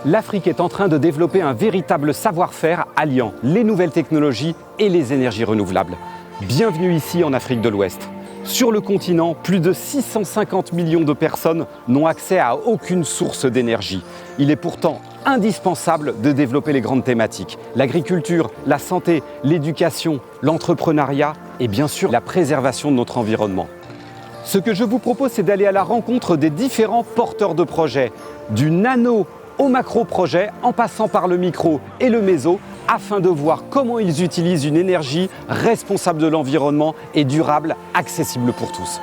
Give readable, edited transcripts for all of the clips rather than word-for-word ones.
l'Afrique est en train de développer un véritable savoir-faire alliant les nouvelles technologies et les énergies renouvelables. Bienvenue ici en Afrique de l'Ouest. Sur le continent, plus de 650 millions de personnes n'ont accès à aucune source d'énergie. Il est pourtant indispensable de développer les grandes thématiques. L'agriculture, la santé, l'éducation, l'entrepreneuriat et bien sûr la préservation de notre environnement. Ce que je vous propose, c'est d'aller à la rencontre des différents porteurs de projets, du nano au macro-projet, en passant par le micro et le méso, afin de voir comment ils utilisent une énergie responsable de l'environnement et durable, accessible pour tous.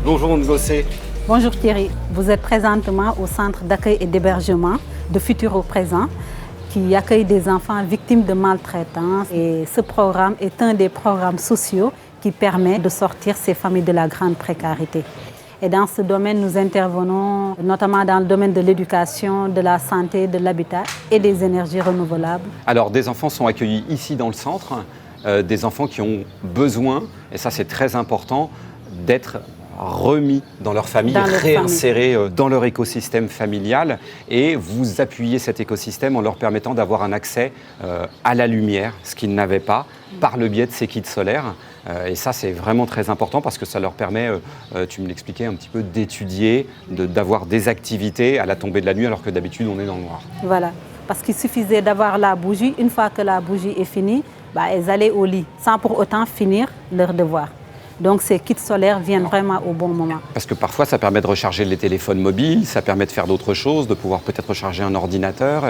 Bonjour Ngossé. Bonjour Thierry, vous êtes présentement au centre d'accueil et d'hébergement de Futur au Présent qui accueille des enfants victimes de maltraitance. Et ce programme est un des programmes sociaux qui permet de sortir ces familles de la grande précarité. Et dans ce domaine, nous intervenons notamment dans le domaine de l'éducation, de la santé, de l'habitat et des énergies renouvelables. Alors, des enfants sont accueillis ici dans le centre, des enfants qui ont besoin, et ça c'est très important, d'être remis dans leur famille, réinsérés dans leur écosystème familial, et vous appuyez cet écosystème en leur permettant d'avoir un accès à la lumière, ce qu'ils n'avaient pas, par le biais de ces kits solaires. Et ça, c'est vraiment très important parce que ça leur permet, tu me l'expliquais un petit peu, d'étudier, d'avoir des activités à la tombée de la nuit, alors que d'habitude, on est dans le noir. Voilà, parce qu'il suffisait d'avoir la bougie. Une fois que la bougie est finie, elles allaient au lit, sans pour autant finir leur devoir. Donc ces kits solaires viennent vraiment au bon moment. Parce que parfois ça permet de recharger les téléphones mobiles, ça permet de faire d'autres choses, de pouvoir peut-être recharger un ordinateur,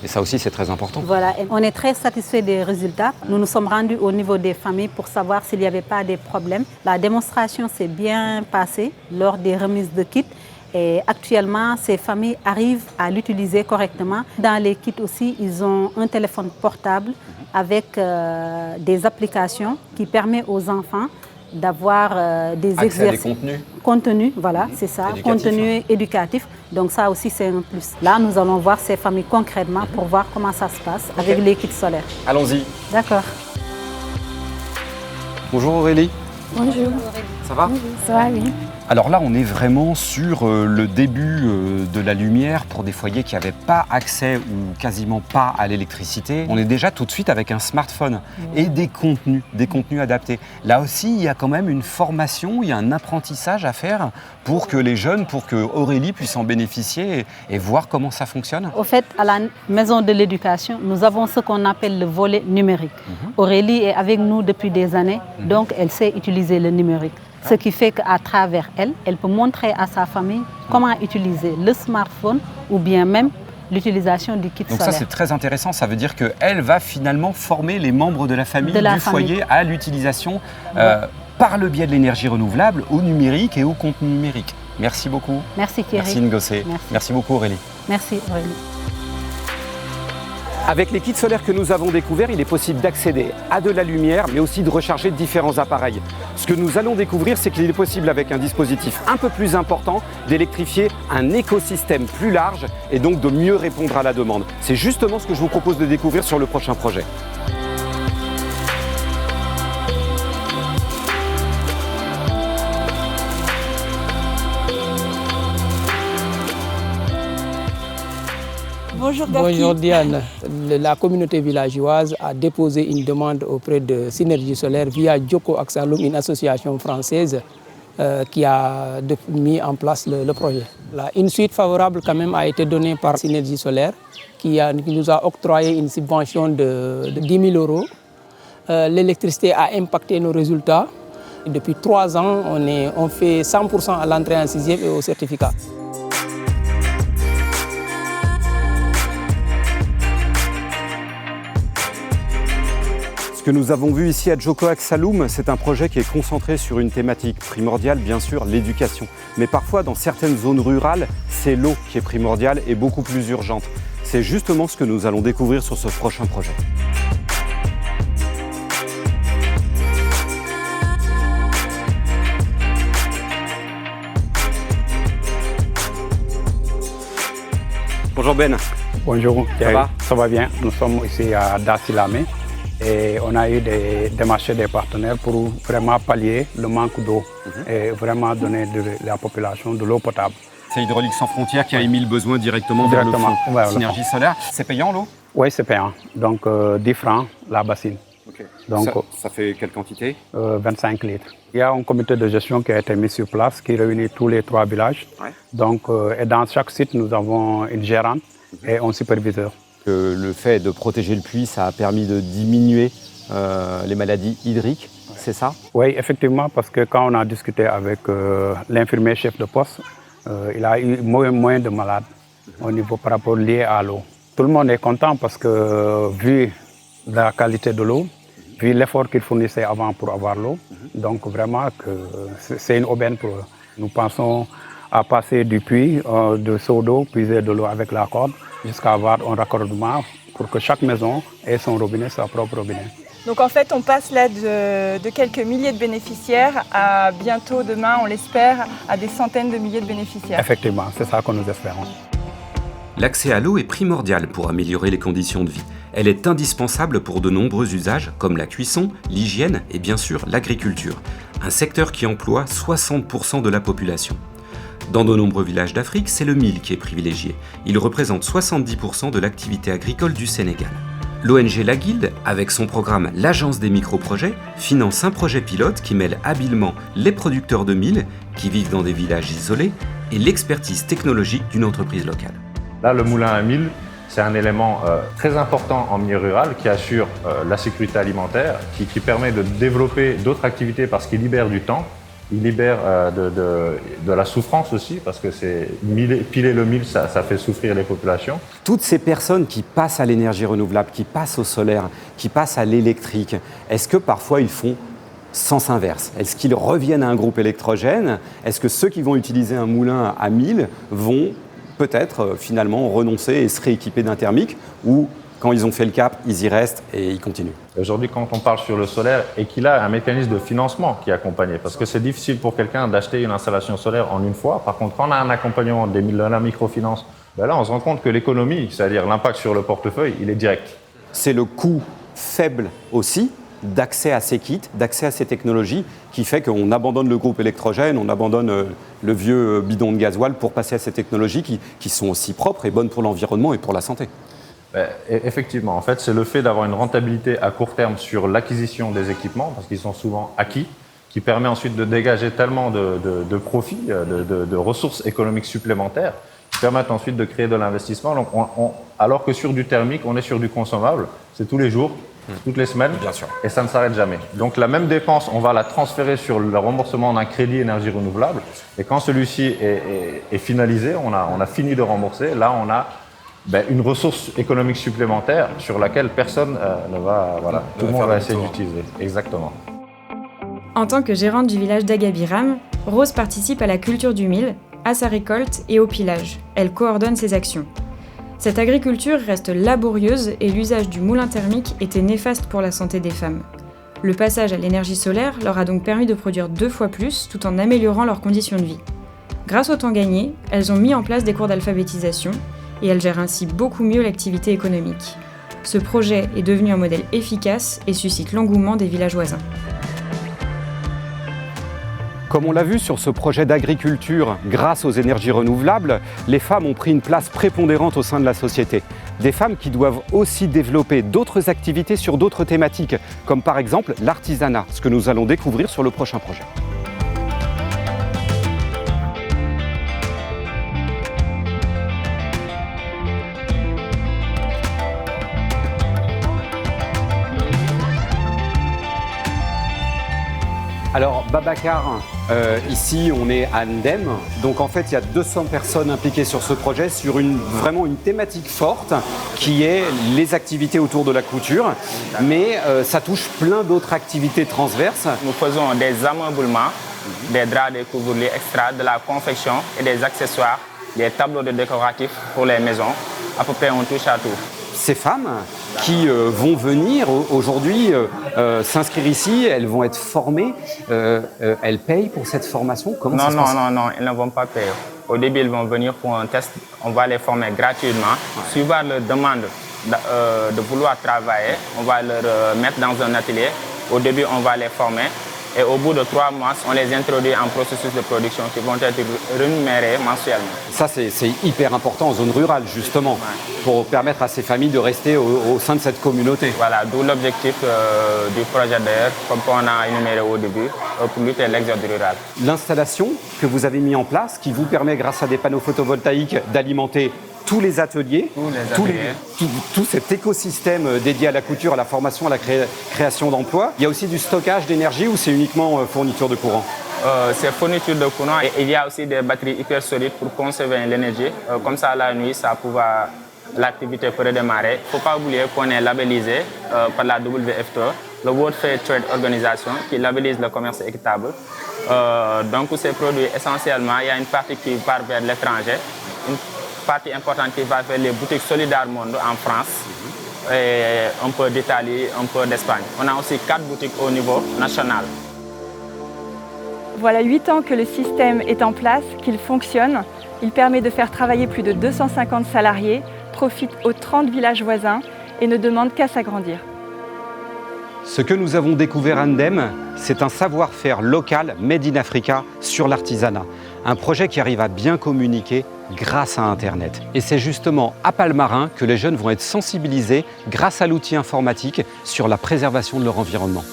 et ça aussi c'est très important. Voilà, et on est très satisfait des résultats. Nous nous sommes rendus au niveau des familles pour savoir s'il n'y avait pas des problèmes. La démonstration s'est bien passée lors des remises de kits. Et actuellement, ces familles arrivent à l'utiliser correctement. Dans les kits aussi, ils ont un téléphone portable avec des applications qui permettent aux enfants d'avoir des exercices, contenus, voilà, c'est ça, contenu éducatif. Donc ça aussi c'est un plus. Là, nous allons voir ces familles concrètement pour voir comment ça se passe avec les kits solaires. Allons-y. D'accord. Bonjour Aurélie. Bonjour. Ça va? Bonjour. Ça va, oui. Alors là, on est vraiment sur le début de la lumière pour des foyers qui n'avaient pas accès ou quasiment pas à l'électricité. On est déjà tout de suite avec un smartphone et des contenus adaptés. Là aussi, il y a quand même une formation, il y a un apprentissage à faire pour que les jeunes, pour que Aurélie puisse en bénéficier et voir comment ça fonctionne. Au fait, à la maison de l'éducation, nous avons ce qu'on appelle le volet numérique. Aurélie est avec nous depuis des années, donc elle sait utiliser le numérique. Ce qui fait qu'à travers elle, elle peut montrer à sa famille comment utiliser le smartphone ou bien même l'utilisation du kit solaire. Donc ça c'est très intéressant, ça veut dire qu'elle va finalement former les membres de la famille, du foyer à l'utilisation par le biais de l'énergie renouvelable, au numérique et au contenu numérique. Merci beaucoup. Merci Thierry. Merci Ngossé. Merci beaucoup Aurélie. Merci Aurélie. Avec les kits solaires que nous avons découverts, il est possible d'accéder à de la lumière, mais aussi de recharger différents appareils. Ce que nous allons découvrir, c'est qu'il est possible, avec un dispositif un peu plus important, d'électrifier un écosystème plus large et donc de mieux répondre à la demande. C'est justement ce que je vous propose de découvrir sur le prochain projet. Bonjour Diane. La communauté villageoise a déposé une demande auprès de Synergie Solaire via Djoko Aksalum, une association française qui a mis en place le projet. Une suite favorable quand même a été donnée par Synergie Solaire qui nous a octroyé une subvention de 10 000 €. L'électricité a impacté nos résultats. Depuis 3 ans, on fait 100% à l'entrée en 6e et au certificat. Ce que nous avons vu ici à Djoko Aksalum, c'est un projet qui est concentré sur une thématique primordiale, bien sûr, l'éducation. Mais parfois, dans certaines zones rurales, c'est l'eau qui est primordiale et beaucoup plus urgente. C'est justement ce que nous allons découvrir sur ce prochain projet. Bonjour Ben. Bonjour, ça va? Ça va bien. Nous sommes ici à Dassilame Et on a eu démarché des partenaires pour vraiment pallier le manque d'eau et vraiment donner à la population de l'eau potable. C'est Hydraulique sans frontières qui a émis le besoin directement vers le fond. Ouais, Synergie solaire, c'est payant l'eau? Oui, c'est payant. Donc 10 francs la bassine. Okay. Donc, ça fait quelle quantité? 25 litres. Il y a un comité de gestion qui a été mis sur place qui réunit tous les 3 villages. Ouais. Donc, et dans chaque site, nous avons une gérante et un superviseur. Le fait de protéger le puits, ça a permis de diminuer les maladies hydriques, c'est ça? Oui, effectivement, parce que quand on a discuté avec l'infirmier chef de poste, il a eu moins de malades au niveau par rapport lié à l'eau. Tout le monde est content parce que vu la qualité de l'eau, vu l'effort qu'ils fournissaient avant pour avoir l'eau, donc vraiment que c'est une aubaine pour eux. Nous pensons à passer du puits, de seau d'eau, puiser de l'eau avec la corde, jusqu'à avoir un raccordement pour que chaque maison ait son robinet, sa propre robinet. Donc en fait, on passe là de quelques milliers de bénéficiaires à bientôt, demain, on l'espère, à des centaines de milliers de bénéficiaires. Effectivement, c'est ça que nous espérons. L'accès à l'eau est primordial pour améliorer les conditions de vie. Elle est indispensable pour de nombreux usages comme la cuisson, l'hygiène et bien sûr l'agriculture, un secteur qui emploie 60% de la population. Dans de nombreux villages d'Afrique, c'est le mil qui est privilégié. Il représente 70% de l'activité agricole du Sénégal. L'ONG La Guilde, avec son programme L'Agence des microprojets, finance un projet pilote qui mêle habilement les producteurs de mil, qui vivent dans des villages isolés, et l'expertise technologique d'une entreprise locale. Là, le moulin à mil, c'est un élément très important en milieu rural qui assure la sécurité alimentaire, qui permet de développer d'autres activités parce qu'il libère du temps. Il libère de la souffrance aussi, parce que piler le mil, ça fait souffrir les populations. Toutes ces personnes qui passent à l'énergie renouvelable, qui passent au solaire, qui passent à l'électrique, est-ce que parfois ils font sens inverse? Est-ce qu'ils reviennent à un groupe électrogène? Est-ce que ceux qui vont utiliser un moulin à mil vont peut-être finalement renoncer et se rééquiper d'un thermique, ou quand ils ont fait le cap, ils y restent et ils continuent? Aujourd'hui, quand on parle sur le solaire et qu'il a un mécanisme de financement qui est accompagné, parce que c'est difficile pour quelqu'un d'acheter une installation solaire en une fois. Par contre, quand on a un accompagnement de la microfinance, ben là, on se rend compte que l'économie, c'est-à-dire l'impact sur le portefeuille, il est direct. C'est le coût faible aussi d'accès à ces kits, d'accès à ces technologies, qui fait qu'on abandonne le groupe électrogène, on abandonne le vieux bidon de gasoil pour passer à ces technologies qui sont aussi propres et bonnes pour l'environnement et pour la santé. Effectivement, en fait, c'est le fait d'avoir une rentabilité à court terme sur l'acquisition des équipements, parce qu'ils sont souvent acquis, qui permet ensuite de dégager tellement de profits, de ressources économiques supplémentaires, qui permettent ensuite de créer de l'investissement. Donc, alors que sur du thermique, on est sur du consommable, c'est tous les jours, toutes les semaines, bien sûr, et ça ne s'arrête jamais. Donc la même dépense, on va la transférer sur le remboursement d'un crédit énergie renouvelable, et quand celui-ci est finalisé, on a fini de rembourser, là on a une ressource économique supplémentaire sur laquelle personne ne va... Voilà, tout le monde va essayer d'utiliser. Exactement. En tant que gérante du village d'Agabiram, Rose participe à la culture du mil, à sa récolte et au pilage. Elle coordonne ses actions. Cette agriculture reste laborieuse et l'usage du moulin thermique était néfaste pour la santé des femmes. Le passage à l'énergie solaire leur a donc permis de produire 2 fois plus tout en améliorant leurs conditions de vie. Grâce au temps gagné, elles ont mis en place des cours d'alphabétisation et elles gèrent ainsi beaucoup mieux l'activité économique. Ce projet est devenu un modèle efficace et suscite l'engouement des villages voisins. Comme on l'a vu sur ce projet d'agriculture, grâce aux énergies renouvelables, les femmes ont pris une place prépondérante au sein de la société. Des femmes qui doivent aussi développer d'autres activités sur d'autres thématiques, comme par exemple l'artisanat, ce que nous allons découvrir sur le prochain projet. Alors Babacar, ici on est à Ndem, donc en fait il y a 200 personnes impliquées sur ce projet sur vraiment une thématique forte qui est les activités autour de la couture, mais ça touche plein d'autres activités transverses. Nous faisons des ameublements, des draps, des couverts extra, de la confection et des accessoires, des tableaux de décoratifs pour les maisons, à peu près on touche à tout. Ces femmes qui vont venir aujourd'hui s'inscrire ici, elles vont être formées, elles payent pour cette formation? Comment ça se passe? Non, elles ne vont pas payer. Au début, elles vont venir pour un test, on va les former gratuitement. Suivant leur demande, de vouloir travailler, on va leur mettre dans un atelier. Au début, on va les former. Et au bout de 3 mois, on les introduit en processus de production qui vont être rémunérés mensuellement. Ça, c'est hyper important en zone rurale, justement, pour permettre à ces familles de rester au sein de cette communauté. Voilà, d'où l'objectif du projet d'ailleurs, comme on a énuméré au début, pour lutter l'exode rural. L'installation que vous avez mise en place, qui vous permet, grâce à des panneaux photovoltaïques, d'alimenter tous les ateliers, tout cet écosystème dédié à la couture, à la formation, à la création d'emplois. Il y a aussi du stockage d'énergie ou c'est uniquement fourniture de courant? C'est fourniture de courant et il y a aussi des batteries hyper solides pour conserver l'énergie. Comme ça, la nuit, l'activité peut redémarrer. Il ne faut pas oublier qu'on est labellisé par la WFTO, le World Fair Trade Organization, qui labellise le commerce équitable. Donc, ces produits, essentiellement, il y a une partie qui part vers l'étranger, une partie importante qui va vers les boutiques Solidaire Monde en France, et un peu d'Italie, un peu d'Espagne. On a aussi 4 boutiques au niveau national. Voilà 8 ans que le système est en place, qu'il fonctionne. Il permet de faire travailler plus de 250 salariés, profite aux 30 villages voisins et ne demande qu'à s'agrandir. Ce que nous avons découvert à Ndem, c'est un savoir-faire local made in Africa sur l'artisanat. Un projet qui arrive à bien communiquer grâce à Internet. Et c'est justement à Palmarin que les jeunes vont être sensibilisés grâce à l'outil informatique sur la préservation de leur environnement.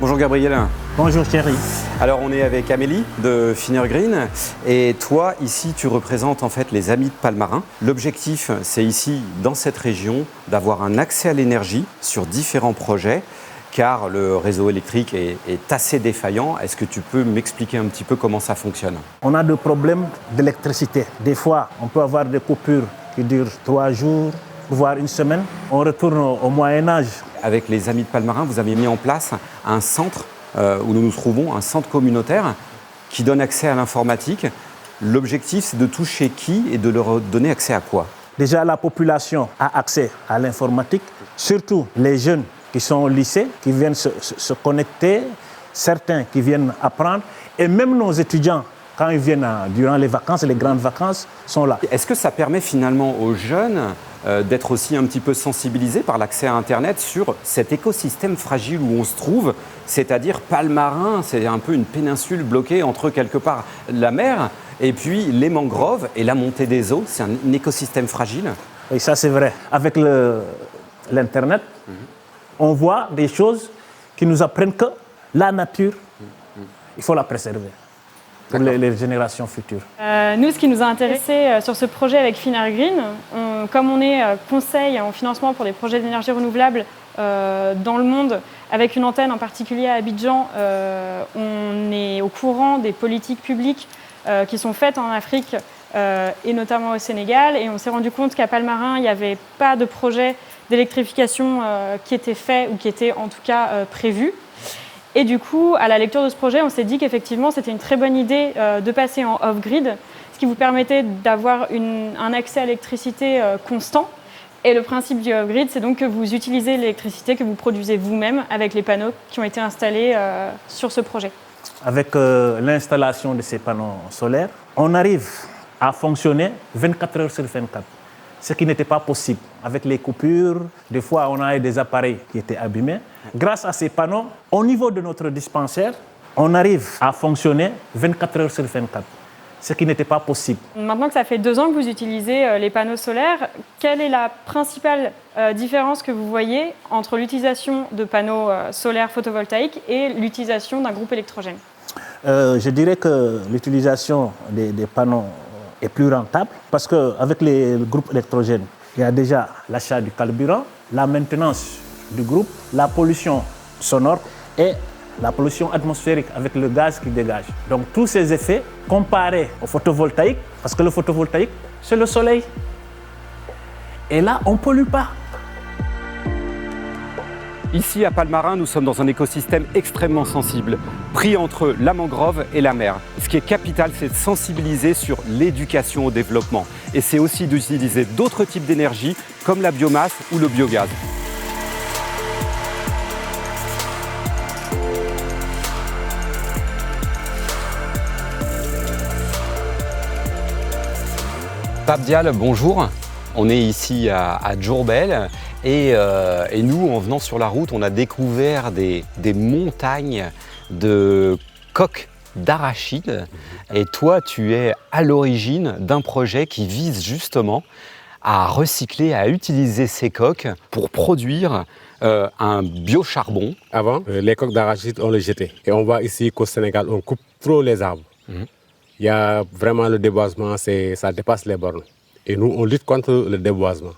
Bonjour Gabriel. Bonjour Thierry. Alors on est avec Amélie de Finergreen et toi ici tu représentes en fait les Amis de Palmarin. L'objectif c'est ici dans cette région d'avoir un accès à l'énergie sur différents projets car le réseau électrique est assez défaillant. Est-ce que tu peux m'expliquer un petit peu comment ça fonctionne? On a des problèmes d'électricité. Des fois on peut avoir des coupures qui durent 3 jours, voire une semaine. On retourne au Moyen-Âge. Avec les Amis de Palmarin, vous avez mis en place un centre où nous nous trouvons, un centre communautaire qui donne accès à l'informatique. L'objectif, c'est de toucher qui et de leur donner accès à quoi? Déjà, la population a accès à l'informatique, surtout les jeunes qui sont au lycée, qui viennent se connecter, certains qui viennent apprendre, et même nos étudiants, quand ils viennent durant les vacances, les grandes vacances, sont là. Est-ce que ça permet finalement aux jeunes d'être aussi un petit peu sensibilisés par l'accès à Internet sur cet écosystème fragile où on se trouve, c'est-à-dire Palmarin, c'est un peu une péninsule bloquée entre quelque part la mer et puis les mangroves et la montée des eaux, c'est un écosystème fragile. Oui, ça c'est vrai. Avec l'Internet, on voit des choses qui nous apprennent que la nature, il faut la préserver. Pour les générations futures. Nous, ce qui nous a intéressé sur ce projet avec Finergreen, comme on est conseil en financement pour des projets d'énergie renouvelable dans le monde, avec une antenne en particulier à Abidjan, on est au courant des politiques publiques qui sont faites en Afrique et notamment au Sénégal. Et on s'est rendu compte qu'à Palmarin, il n'y avait pas de projet d'électrification qui était fait ou qui était en tout cas prévu. Et du coup, à la lecture de ce projet, on s'est dit qu'effectivement, c'était une très bonne idée de passer en off-grid, ce qui vous permettait d'avoir un accès à l'électricité constant. Et le principe du off-grid, c'est donc que vous utilisez l'électricité que vous produisez vous-même avec les panneaux qui ont été installés sur ce projet. Avec l'installation de ces panneaux solaires, on arrive à fonctionner 24 heures sur 24. Ce qui n'était pas possible. Avec les coupures, des fois on a eu des appareils qui étaient abîmés. Grâce à ces panneaux, au niveau de notre dispensaire, on arrive à fonctionner 24 heures sur 24, ce qui n'était pas possible. Maintenant que ça fait 2 ans que vous utilisez les panneaux solaires, quelle est la principale différence que vous voyez entre l'utilisation de panneaux solaires photovoltaïques et l'utilisation d'un groupe électrogène? Je dirais que l'utilisation des panneaux est plus rentable parce qu'avec les groupes électrogènes, il y a déjà l'achat du carburant, la maintenance du groupe, la pollution sonore et la pollution atmosphérique avec le gaz qui dégage. Donc tous ces effets comparés au photovoltaïque, parce que le photovoltaïque, c'est le soleil. Et là, on ne pollue pas. Ici à Palmarin, nous sommes dans un écosystème extrêmement sensible, pris entre la mangrove et la mer. Ce qui est capital, c'est de sensibiliser sur l'éducation au développement. Et c'est aussi d'utiliser d'autres types d'énergie, comme la biomasse ou le biogaz. Pape Dial, bonjour. On est ici à Diourbel et nous, en venant sur la route, on a découvert des montagnes de coques d'arachide. Et toi, tu es à l'origine d'un projet qui vise justement à recycler, à utiliser ces coques pour produire un biocharbon. Avant, les coques d'arachide, on les jetait. Et on voit ici qu'au Sénégal, on coupe trop les arbres. Il y a vraiment le déboisement, ça dépasse les bornes. Et nous, on lutte contre le déboisement.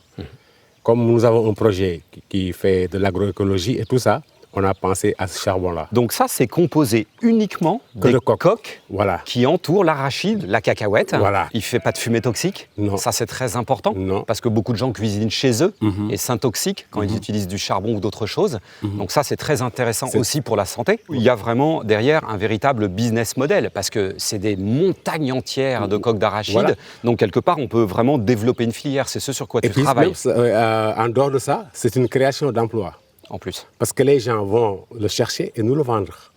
Comme nous avons un projet qui fait de l'agroécologie et tout ça, on a pensé à ce charbon-là. Donc ça, c'est composé uniquement des coques voilà, qui entourent l'arachide, la cacahuète. Voilà. Il ne fait pas de fumée toxique. Non. Ça, c'est très important. Non. Parce que beaucoup de gens cuisinent chez eux et s'intoxiquent quand ils utilisent du charbon ou d'autres choses. Donc ça, c'est très intéressant aussi pour la santé. Il y a vraiment derrière un véritable business model parce que c'est des montagnes entières de coques d'arachide. Voilà. Donc quelque part, on peut vraiment développer une filière. C'est ce sur quoi tu travailles. En dehors de ça, c'est une création d'emplois. En plus. Parce que les gens vont le chercher et nous le vendre.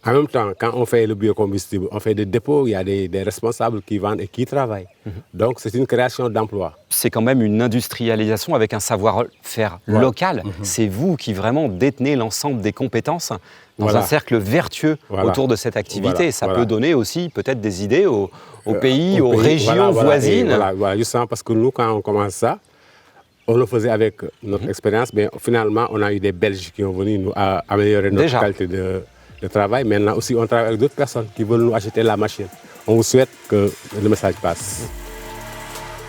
En même temps, quand on fait le biocombustible, on fait des dépôts, il y a des responsables qui vendent et qui travaillent. Donc c'est une création d'emplois. C'est quand même une industrialisation avec un savoir-faire local. C'est vous qui vraiment détenez l'ensemble des compétences dans un cercle vertueux autour de cette activité. Ça peut donner aussi peut-être des idées aux pays, aux régions voisines. Voilà, justement parce que nous, quand on commence ça, on le faisait avec notre expérience, mais finalement, on a eu des Belges qui ont venu nous améliorer notre qualité de travail. Maintenant aussi, on travaille avec d'autres personnes qui veulent nous acheter la machine. On vous souhaite que le message passe.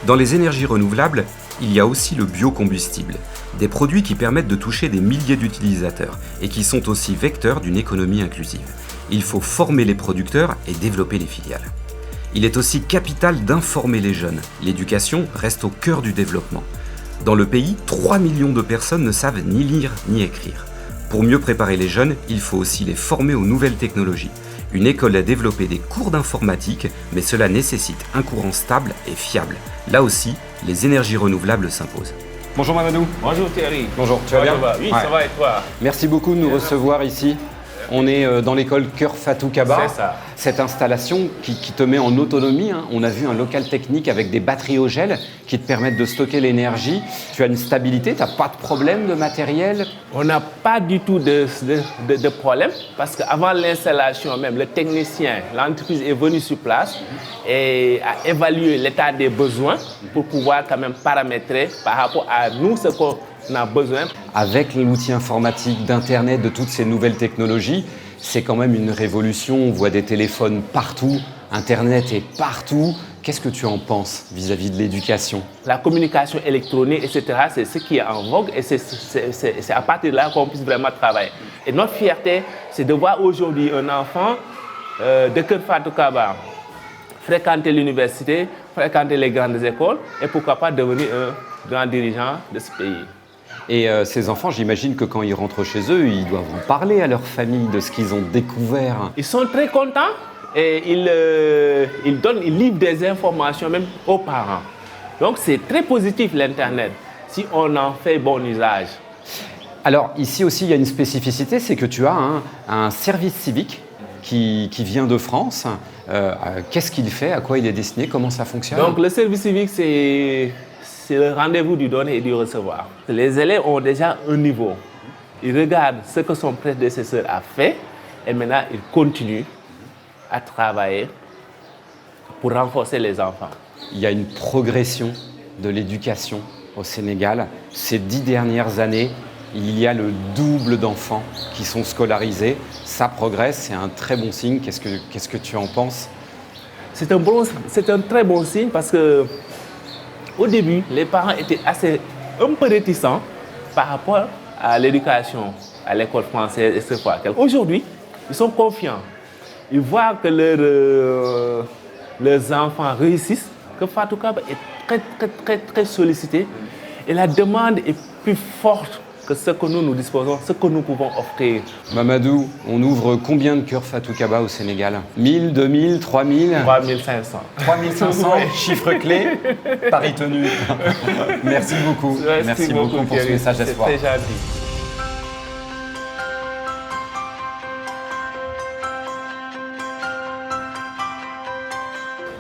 Dans les énergies renouvelables, il y a aussi le biocombustible, des produits qui permettent de toucher des milliers d'utilisateurs et qui sont aussi vecteurs d'une économie inclusive. Il faut former les producteurs et développer les filiales. Il est aussi capital d'informer les jeunes. L'éducation reste au cœur du développement. Dans le pays, 3 millions de personnes ne savent ni lire ni écrire. Pour mieux préparer les jeunes, il faut aussi les former aux nouvelles technologies. Une école a développé des cours d'informatique, mais cela nécessite un courant stable et fiable. Là aussi, les énergies renouvelables s'imposent. Bonjour Mamadou. Bonjour Thierry. Bonjour, tu vas bien? Oui, ça va et toi? Merci beaucoup de nous recevoir ici. On est dans l'école Cœur Fatou Kaba. C'est ça. Cette installation qui te met en autonomie. On a vu un local technique avec des batteries au gel qui te permettent de stocker l'énergie. Tu as une stabilité, tu n'as pas de problème de matériel? On n'a pas du tout de problème parce qu'avant l'installation même, le technicien, l'entreprise est venu sur place et a évalué l'état des besoins pour pouvoir quand même paramétrer par rapport à nous ce qu'on a besoin. Avec l'outil informatique, d'Internet, de toutes ces nouvelles technologies, c'est quand même une révolution. On voit des téléphones partout, Internet est partout. Qu'est-ce que tu en penses vis-à-vis de l'éducation? La communication électronique, etc., c'est ce qui est en vogue et c'est à partir de là qu'on puisse vraiment travailler. Et notre fierté, c'est de voir aujourd'hui un enfant de Cœur Fatou Kaba fréquenter l'université, fréquenter les grandes écoles et pourquoi pas devenir un grand dirigeant de ce pays. Et ces enfants, j'imagine que quand ils rentrent chez eux, ils doivent en parler à leur famille de ce qu'ils ont découvert. Ils sont très contents et ils livrent des informations même aux parents. Donc c'est très positif l'Internet, si on en fait bon usage. Alors ici aussi, il y a une spécificité, c'est que tu as un service civique qui vient de France. Qu'est-ce qu'il fait? À quoi il est destiné? Comment ça fonctionne? Donc le service civique, c'est le rendez-vous du donner et du recevoir. Les élèves ont déjà un niveau. Ils regardent ce que son prédécesseur a fait et maintenant ils continuent à travailler pour renforcer les enfants. Il y a une progression de l'éducation au Sénégal. Ces 10 dernières années, il y a le double d'enfants qui sont scolarisés. Ça progresse, c'est un très bon signe. Qu'est-ce que tu en penses? C'est un très bon signe parce que au début, les parents étaient un peu réticents par rapport à l'éducation, à l'école française, etc. Aujourd'hui, ils sont confiants. Ils voient que leurs enfants réussissent, que Fatou Kaba est très sollicité et la demande est plus forte que ce que nous disposons, ce que nous pouvons offrir. Mamadou, on ouvre combien de Cœur Fatou Kaba au Sénégal? 1000, 2000, 3000? 3500. 3500, chiffre clé, pari tenu. Merci beaucoup. Merci beaucoup pour ce message d'espoir. C'est très gentil.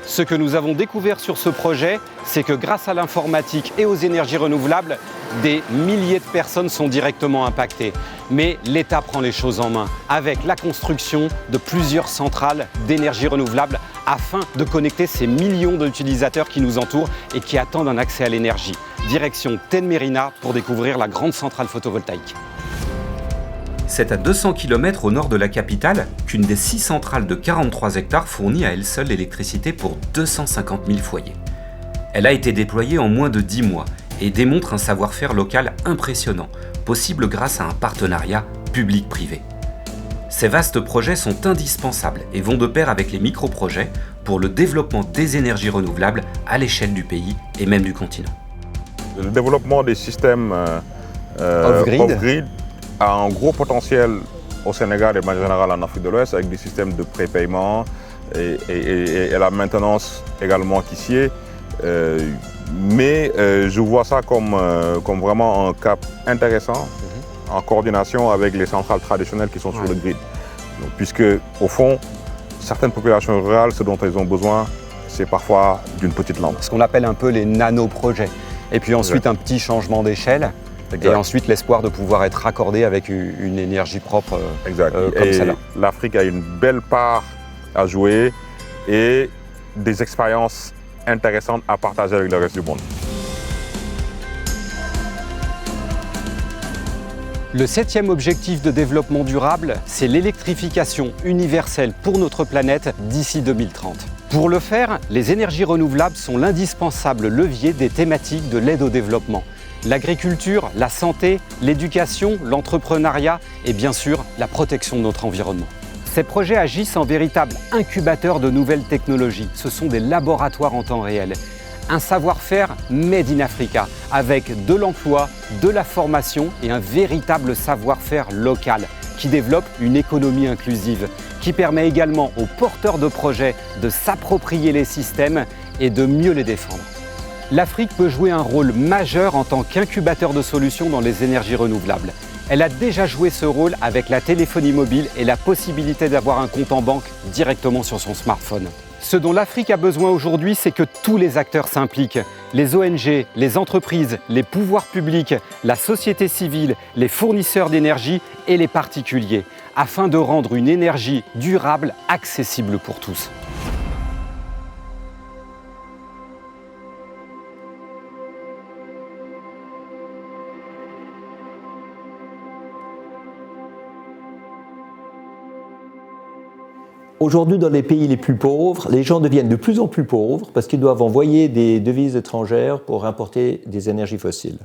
Ce que nous avons découvert sur ce projet, c'est que grâce à l'informatique et aux énergies renouvelables, des milliers de personnes sont directement impactées. Mais l'État prend les choses en main avec la construction de plusieurs centrales d'énergie renouvelable afin de connecter ces millions d'utilisateurs qui nous entourent et qui attendent un accès à l'énergie. Direction Tenmerina pour découvrir la grande centrale photovoltaïque. C'est à 200 km au nord de la capitale qu'une des 6 centrales de 43 hectares fournit à elle seule l'électricité pour 250 000 foyers. Elle a été déployée en moins de 10 mois et démontre un savoir-faire local impressionnant, possible grâce à un partenariat public-privé. Ces vastes projets sont indispensables et vont de pair avec les micro-projets pour le développement des énergies renouvelables à l'échelle du pays et même du continent. Le développement des systèmes off-grid a un gros potentiel au Sénégal et de manière générale en Afrique de l'Ouest avec des systèmes de prépaiement et la maintenance également qui s'y est. Mais je vois ça comme vraiment un cap intéressant en coordination avec les centrales traditionnelles qui sont sur le grid. Donc, puisque au fond, certaines populations rurales, ce dont elles ont besoin, c'est parfois d'une petite lampe. Ce qu'on appelle un peu les nano-projets. Et puis ensuite un petit changement d'échelle. Et ensuite l'espoir de pouvoir être raccordé avec une énergie propre comme celle-là. L'Afrique a une belle part à jouer et des expériences intéressantes à partager avec le reste du monde. Le 7e objectif de développement durable, c'est l'électrification universelle pour notre planète d'ici 2030. Pour le faire, les énergies renouvelables sont l'indispensable levier des thématiques de l'aide au développement. L'agriculture, la santé, l'éducation, l'entrepreneuriat et bien sûr la protection de notre environnement. Ces projets agissent en véritable incubateur de nouvelles technologies. Ce sont des laboratoires en temps réel. Un savoir-faire made in Africa avec de l'emploi, de la formation et un véritable savoir-faire local qui développe une économie inclusive, qui permet également aux porteurs de projets de s'approprier les systèmes et de mieux les défendre. L'Afrique peut jouer un rôle majeur en tant qu'incubateur de solutions dans les énergies renouvelables. Elle a déjà joué ce rôle avec la téléphonie mobile et la possibilité d'avoir un compte en banque directement sur son smartphone. Ce dont l'Afrique a besoin aujourd'hui, c'est que tous les acteurs s'impliquent. Les ONG, les entreprises, les pouvoirs publics, la société civile, les fournisseurs d'énergie et les particuliers, afin de rendre une énergie durable accessible pour tous. Aujourd'hui, dans les pays les plus pauvres, les gens deviennent de plus en plus pauvres parce qu'ils doivent envoyer des devises étrangères pour importer des énergies fossiles.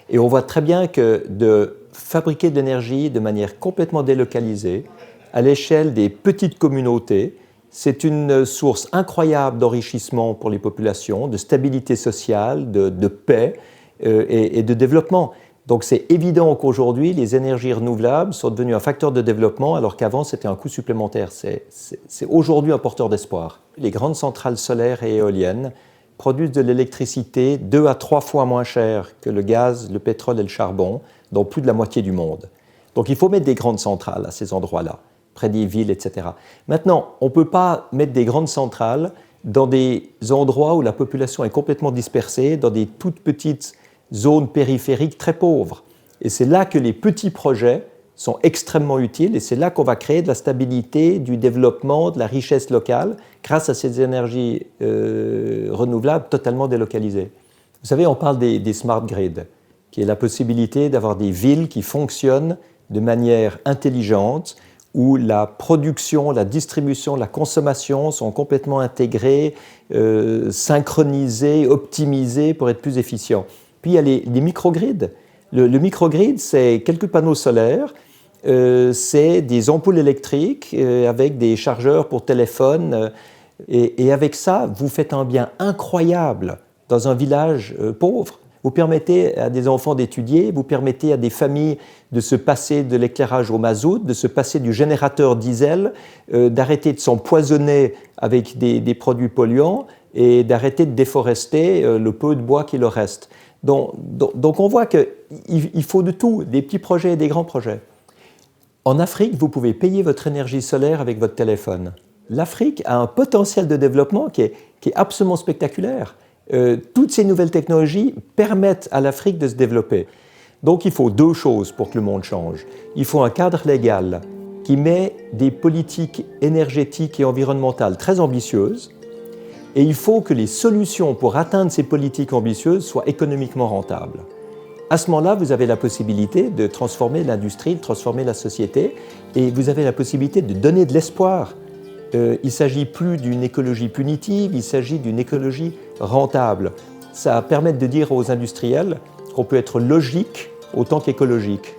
Et on voit très bien que de fabriquer de l'énergie de manière complètement délocalisée, à l'échelle des petites communautés, c'est une source incroyable d'enrichissement pour les populations, de stabilité sociale, de paix et de développement. Donc c'est évident qu'aujourd'hui, les énergies renouvelables sont devenues un facteur de développement alors qu'avant, c'était un coût supplémentaire. C'est aujourd'hui un porteur d'espoir. Les grandes centrales solaires et éoliennes produisent de l'électricité 2 à 3 fois moins cher que le gaz, le pétrole et le charbon dans plus de la moitié du monde. Donc il faut mettre des grandes centrales à ces endroits-là, près des villes, etc. Maintenant, on ne peut pas mettre des grandes centrales dans des endroits où la population est complètement dispersée, dans des toutes petites zones périphériques très pauvres. Et c'est là que les petits projets sont extrêmement utiles et c'est là qu'on va créer de la stabilité, du développement, de la richesse locale grâce à ces énergies renouvelables totalement délocalisées. Vous savez, on parle des smart grids, qui est la possibilité d'avoir des villes qui fonctionnent de manière intelligente, où la production, la distribution, la consommation sont complètement intégrées, synchronisées, optimisées pour être plus efficients. Puis il y a les microgrids. Le microgrid, c'est quelques panneaux solaires, c'est des ampoules électriques avec des chargeurs pour téléphone. Et avec ça, vous faites un bien incroyable dans un village pauvre. Vous permettez à des enfants d'étudier, vous permettez à des familles de se passer de l'éclairage au mazout, de se passer du générateur diesel, d'arrêter de s'empoisonner avec des produits polluants et d'arrêter de déforester le peu de bois qui leur reste. Donc on voit qu'il faut de tout, des petits projets et des grands projets. En Afrique, vous pouvez payer votre énergie solaire avec votre téléphone. l'Afrique a un potentiel de développement qui est absolument spectaculaire. Toutes ces nouvelles technologies permettent à l'Afrique de se développer. Donc il faut deux choses pour que le monde change. Il faut un cadre légal qui met des politiques énergétiques et environnementales très ambitieuses, et il faut que les solutions pour atteindre ces politiques ambitieuses soient économiquement rentables. À ce moment-là, vous avez la possibilité de transformer l'industrie, de transformer la société, et vous avez la possibilité de donner de l'espoir. Il ne s'agit plus d'une écologie punitive, il s'agit d'une écologie rentable. Ça permet de dire aux industriels qu'on peut être logique autant qu'écologique.